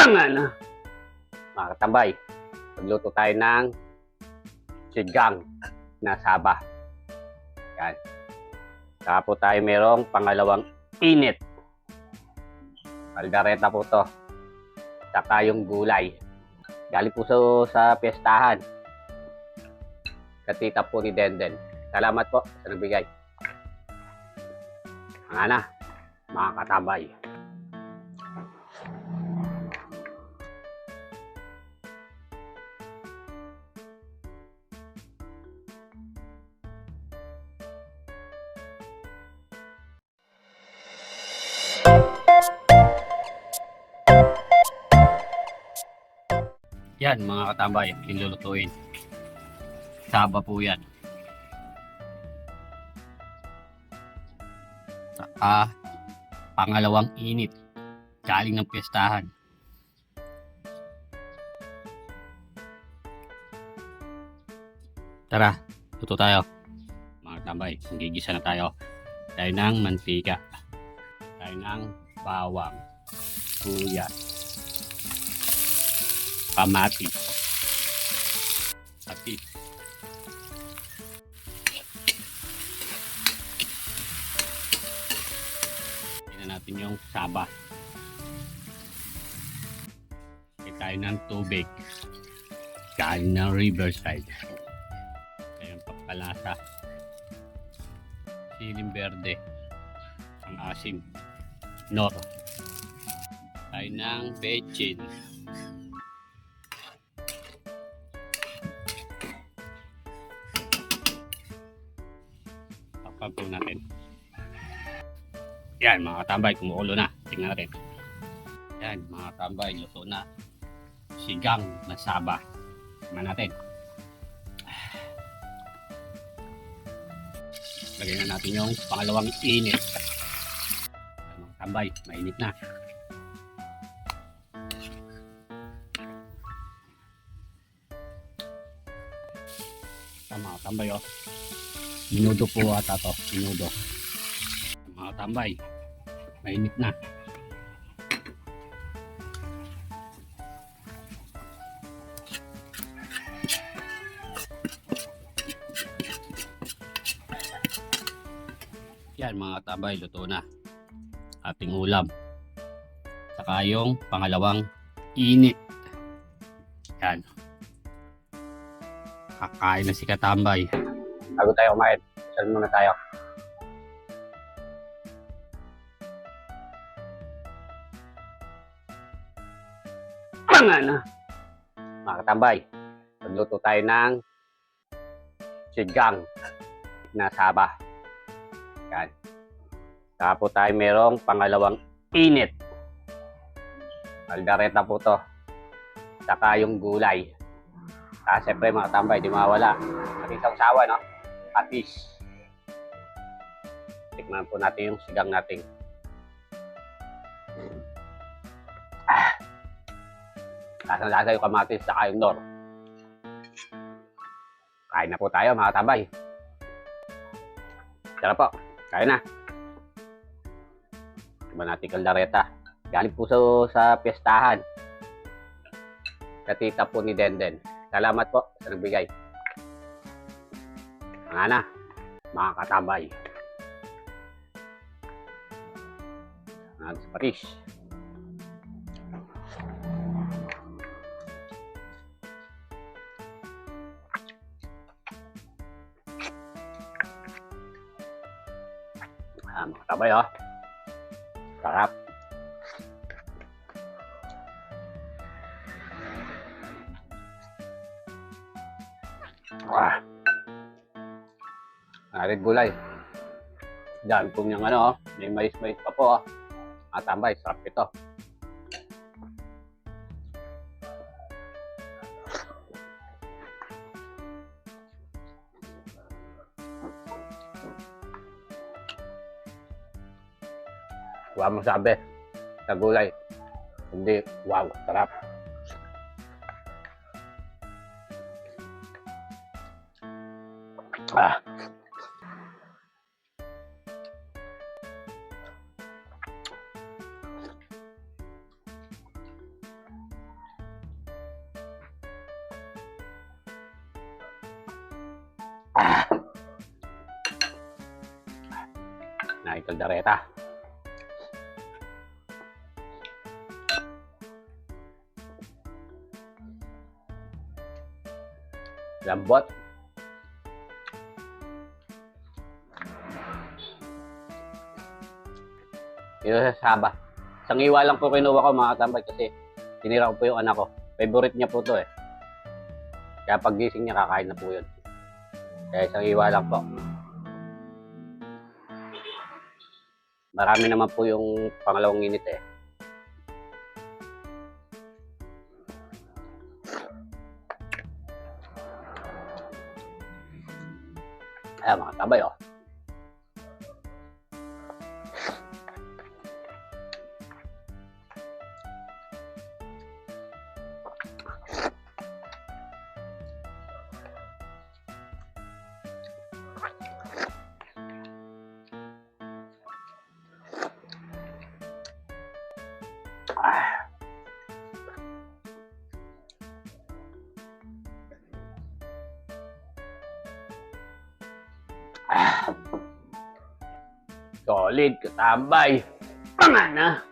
Ano, mga katambay, magluto tayo ng sigang na saba. Yan. Saka po tayo merong pangalawang init. Kaldereta po to. Saka yung gulay. Galing po sa piyestahan. Katita po ni Denden. Salamat po sa nagbigay. Ang mga katambay. Yan mga katambay, nilulutuin. Saba po yan. Saka pangalawang init. Galing ng piyestahan. Tara, luto tayo. Mga katambay, magigisa na tayo. Tayo ng mantika. Tayo ng bawang. Sibuyas. Kamatis. Atis. Tingnan natin yung saba. Ito tayo ng tubig. Galing ng riverside. Ayan, papalasa. Siling berde. Ang asim. Nor. Tayo ng bechin. Pagpo natin. Yan mga katambay, kumukulo na. Tingnan natin. Yan mga katambay, luto na. Sigang na saba. Tingnan natin. Lagyan na natin yung pangalawang init. Yan, mga katambay, mainit na. Yan, mga katambay, oh. Minudo po ata to, minudo. Mga tambay, mainit na. Yan mga tambay, luto na. Ating ulam. Saka yung pangalawang init. Yan. Kakain na si katambay. Bago tayo kumain, saan muna tayo? Ano, mga katambay, magluto tayo ng sigang na saba. Yan. Saka po tayo merong pangalawang init. Kaldereta po to. Saka yung gulay. Saka siyempre mga katambay, di mawala. Ating sausawa, no? Atis. Tikman po natin yung sigang natin. Lasang-lasa yung kamatis saka yung nor. Kain na po tayo mga katambay. Tara po, kain na. Tikman natin kaldereta. Galing po sa piyestahan. Katita po ni Denden. Salamat po sa nagbigay. Ang mga katambay. Ang patis. Mga katambay, oh. Sarap. Wah. Narin gulay. Diyan po niyang oh. May mais-mais pa po, oh. Mga tambay, sarap ito. Huwag mo sabi sa gulay. Hindi, wow, sarap. kaldereta. Lambot. Ito sa Saba. Sangiwa lang po kinuha ko mga katambay kasi tinira ko po yung anak ko. Favorite niya po to eh. Kaya paggising niya kakain na po yun. Kaya sangiwa lang po. Marami naman po yung pangalawang init eh. Ayan mga katambay oh. Solid, katambay. Pangan na.